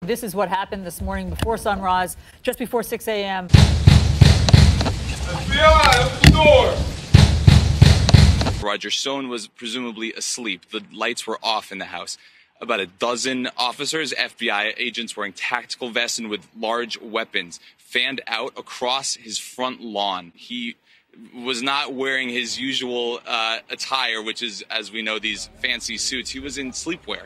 This is what happened this morning before sunrise, just before 6 a.m. FBI, open the door! Roger Stone was presumably asleep. The lights were off in the house. About a dozen officers, FBI agents wearing tactical vests and with large weapons, fanned out across his front lawn. He was not wearing his usual attire, which is, as we know, these fancy suits. He was in sleepwear.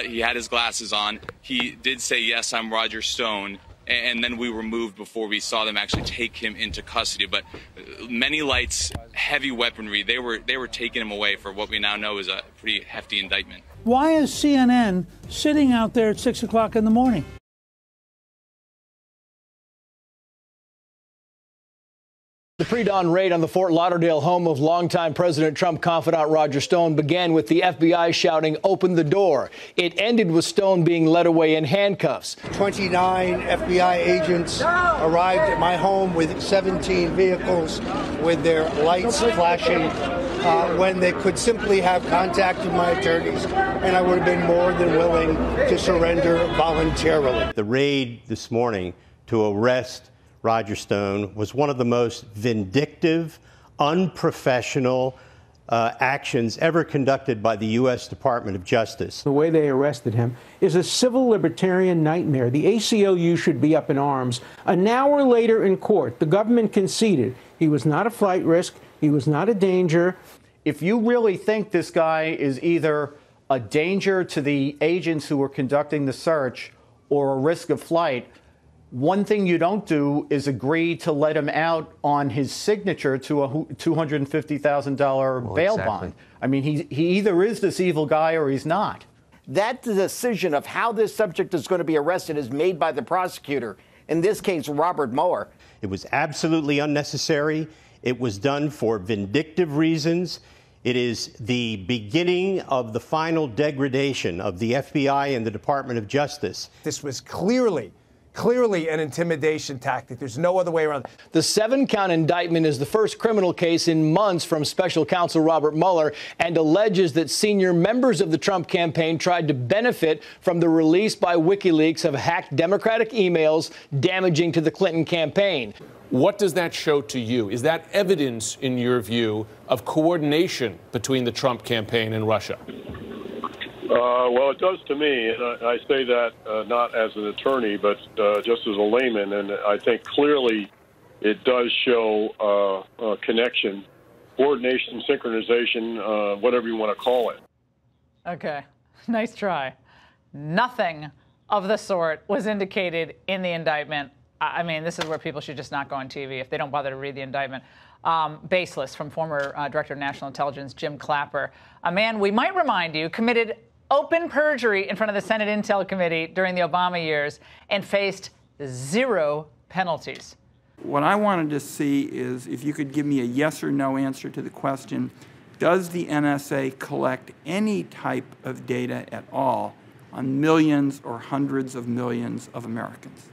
He had his glasses on. He did say, "Yes, I'm Roger Stone." And then we were moved before we saw them actually take him into custody. But many lights, heavy weaponry, they were taking him away for what we now know is a pretty hefty indictment. Why is CNN sitting out there at 6 o'clock in the morning? The pre-dawn raid on the Fort Lauderdale home of longtime President Trump confidant Roger Stone began with the FBI shouting, "Open the door." It ended with Stone being led away in handcuffs. 29 FBI agents arrived at my home with 17 vehicles with their lights flashing when they could simply have contacted my attorneys, and I would have been more than willing to surrender voluntarily. The raid this morning to arrest Roger Stone was one of the most vindictive, unprofessional actions ever conducted by the U.S. Department of Justice. The way they arrested him is a civil libertarian nightmare. The ACLU should be up in arms. An hour later in court, the government conceded he was not a flight risk, he was not a danger. If you really think this guy is either a danger to the agents who were conducting the search or a risk of flight, one thing you don't do is agree to let him out on his signature to a $250,000 bail bond. I mean, he either is this evil guy or he's not. That decision of how this subject is going to be arrested is made by the prosecutor, in this case, Robert Mueller. It was absolutely unnecessary. It was done for vindictive reasons. It is the beginning of the final degradation of the FBI and the Department of Justice. This was clearly an intimidation tactic. There's no other way around it. The 7-count indictment is the first criminal case in months from special counsel Robert Mueller and alleges that senior members of the Trump campaign tried to benefit from the release by WikiLeaks of hacked Democratic emails damaging to the Clinton campaign. What does that show to you? Is that evidence, in your view, of coordination between the Trump campaign and Russia? Well, it does to me, and I say that not as an attorney, but just as a layman, and I think clearly it does show a connection, coordination, synchronization, whatever you want to call it. Okay, nice try. Nothing of the sort was indicated in the indictment. I mean, this is where people should just not go on TV if they don't bother to read the indictment. Baseless, from former Director of National Intelligence Jim Clapper, a man, we might remind you, committed open perjury in front of the Senate Intel Committee during the Obama years and faced 0 penalties. What I wanted to see is if you could give me a yes or no answer to the question, does the NSA collect any type of data at all on millions or hundreds of millions of Americans?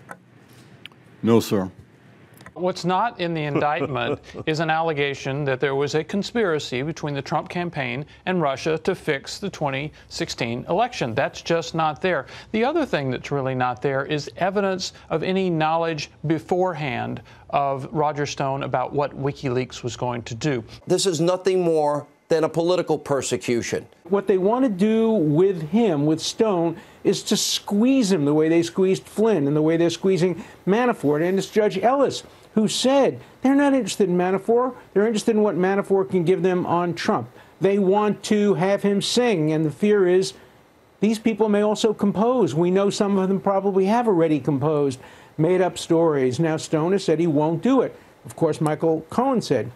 No, sir. What's not in the indictment is an allegation that there was a conspiracy between the Trump campaign and Russia to fix the 2016 election. That's just not there. The other thing that's really not there is evidence of any knowledge beforehand of Roger Stone about what WikiLeaks was going to do. This is nothing more than a political persecution. What they want to do with him, with Stone, is to squeeze him the way they squeezed Flynn and the way they're squeezing Manafort. And it's Judge Ellis who said they're not interested in Manafort. They're interested in what Manafort can give them on Trump. They want to have him sing, and the fear is these people may also compose. We know some of them probably have already composed made-up stories. Now, Stone has said he won't do it. Of course, Michael Cohen said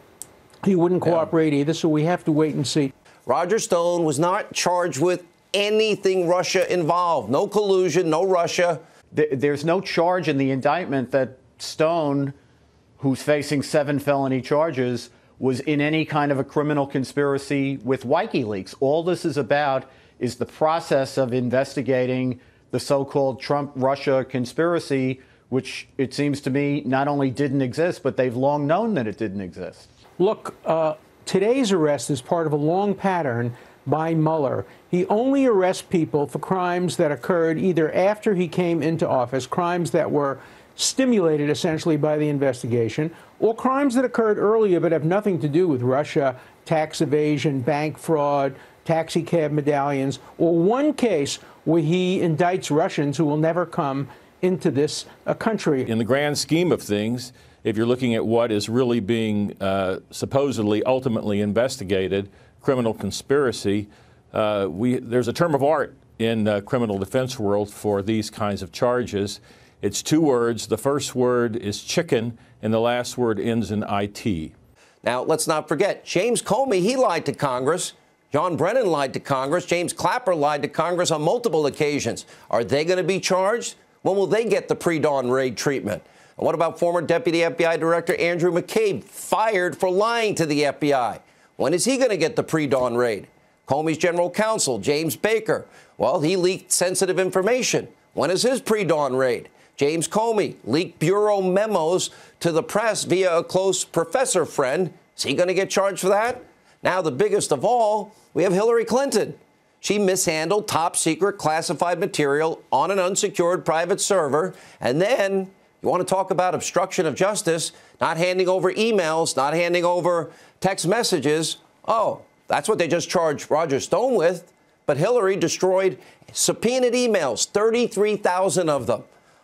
he wouldn't cooperate either, so we have to wait and see. Roger Stone was not charged with anything Russia involved. No collusion, no Russia. There's no charge in the indictment that Stone, who's facing 7 felony charges, was in any kind of a criminal conspiracy with WikiLeaks. All this is about is the process of investigating the so-called Trump-Russia conspiracy, which it seems to me not only didn't exist, but they've long known that it didn't exist. Look, today's arrest is part of a long pattern by Mueller. He only arrests people for crimes that occurred either after he came into office, crimes that were stimulated essentially by the investigation, or crimes that occurred earlier but have nothing to do with Russia, tax evasion, bank fraud, taxi cab medallions, or one case where he indicts Russians who will never come into this country. In the grand scheme of things, if you're looking at what is really being supposedly ultimately investigated, criminal conspiracy, there's a term of art in criminal defense world for these kinds of charges. It's two words. The first word is chicken, and the last word ends in IT. Now, let's not forget, James Comey, he lied to Congress. John Brennan lied to Congress. James Clapper lied to Congress on multiple occasions. Are they going to be charged? When will they get the pre-dawn raid treatment? And what about former Deputy FBI Director Andrew McCabe, fired for lying to the FBI? When is he going to get the pre-dawn raid? Comey's general counsel, James Baker, well, he leaked sensitive information. When is his pre-dawn raid? James Comey leaked bureau memos to the press via a close professor friend. Is he going to get charged for that? Now, the biggest of all, we have Hillary Clinton. She mishandled top secret classified material on an unsecured private server. And then you want to talk about obstruction of justice, not handing over emails, not handing over text messages. Oh, that's what they just charged Roger Stone with. But Hillary destroyed subpoenaed emails, 33,000 of them.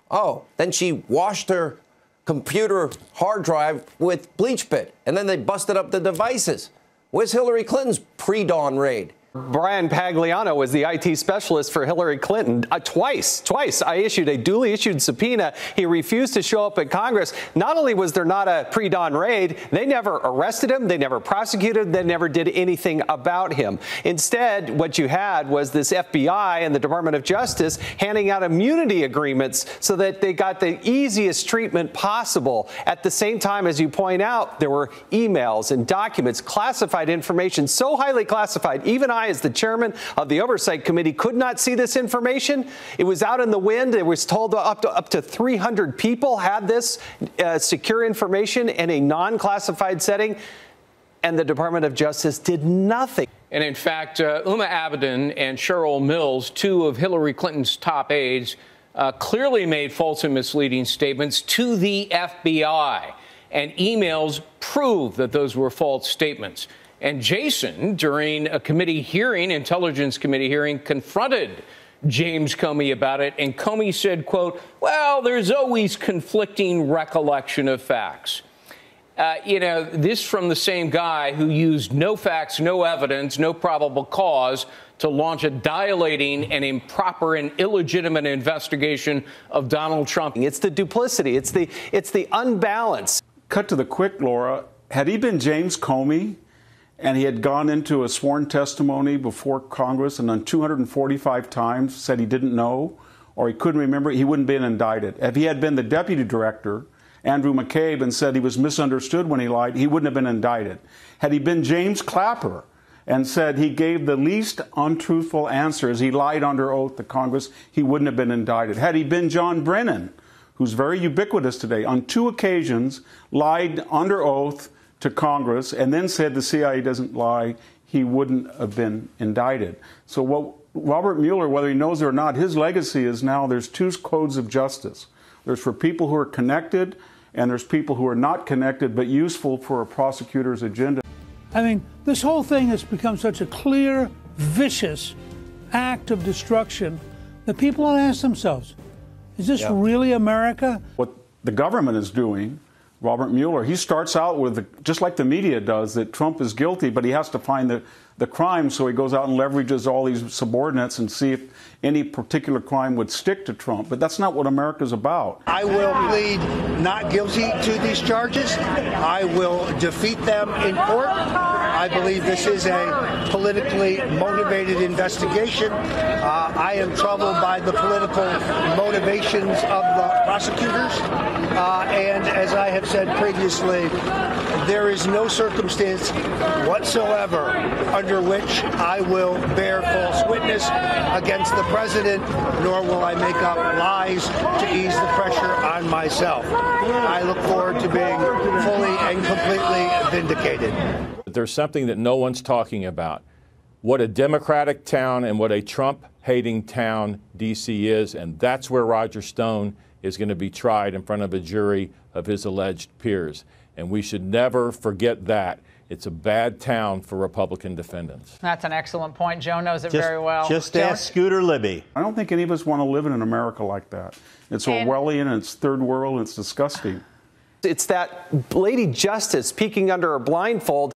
Oh, then she washed her computer hard drive with BleachBit, and then they busted up the devices. Where's Hillary Clinton's pre-dawn raid? Brian Pagliano was the IT specialist for Hillary Clinton. Twice I issued a duly issued subpoena. He refused to show up at Congress. Not only was there not a pre-dawn raid, they never arrested him, they never prosecuted him, they never did anything about him. Instead, what you had was this FBI and the Department of Justice handing out immunity agreements so that they got the easiest treatment possible. At the same time, as you point out, there were emails and documents, classified information, so highly classified, even I, as the chairman of the Oversight Committee, could not see this information. It was out in the wind. It was told up to 300 people had this secure information in a non-classified setting, and the Department of Justice did nothing. And in fact, Uma Abedin and Cheryl Mills, two of Hillary Clinton's top aides, clearly made false and misleading statements to the FBI, and emails prove that those were false statements. And Jason, during a committee hearing, Intelligence Committee hearing, confronted James Comey about it. And Comey said, quote, well, there's always conflicting recollection of facts. This from the same guy who used no facts, no evidence, no probable cause to launch a dilating and improper and illegitimate investigation of Donald Trump. It's the duplicity. It's the unbalance. Cut to the quick, Laura. Had he been James Comey, and he had gone into a sworn testimony before Congress and on 245 times said he didn't know or he couldn't remember, he wouldn't have been indicted. If he had been the deputy director, Andrew McCabe, and said he was misunderstood when he lied, he wouldn't have been indicted. Had he been James Clapper and said he gave the least untruthful answers, he lied under oath to Congress, he wouldn't have been indicted. Had he been John Brennan, who's very ubiquitous today, on 2 occasions lied under oath to Congress and then said the CIA doesn't lie, he wouldn't have been indicted. So what Robert Mueller, whether he knows it or not, his legacy is now there's 2 codes of justice. There's for people who are connected and there's people who are not connected but useful for a prosecutor's agenda. I mean, this whole thing has become such a clear, vicious act of destruction that people don't ask themselves, is this really America? What the government is doing, Robert Mueller, he starts out with, just like the media does, that Trump is guilty, but he has to find the crime, so he goes out and leverages all these subordinates and see if any particular crime would stick to Trump. But that's not what America's about. I will plead not guilty to these charges. I will defeat them in court. I believe this is a politically motivated investigation. I am troubled by the political motivations of the prosecutors. And as I have said previously, there is no circumstance whatsoever under which I will bear false witness against the president, nor will I make up lies to ease the pressure on myself. I look forward to being fully and completely vindicated. There's something that no one's talking about. what a Democratic town and what a Trump-hating town D.C. is, and that's where Roger Stone is going to be tried in front of a jury of his alleged peers. And we should never forget that. It's a bad town for Republican defendants. That's an excellent point. Joe knows it very well. Just ask Scooter Libby. I don't think any of us want to live in an America like that. It's Orwellian, and it's third world, and it's disgusting. It's that Lady Justice peeking under her blindfold.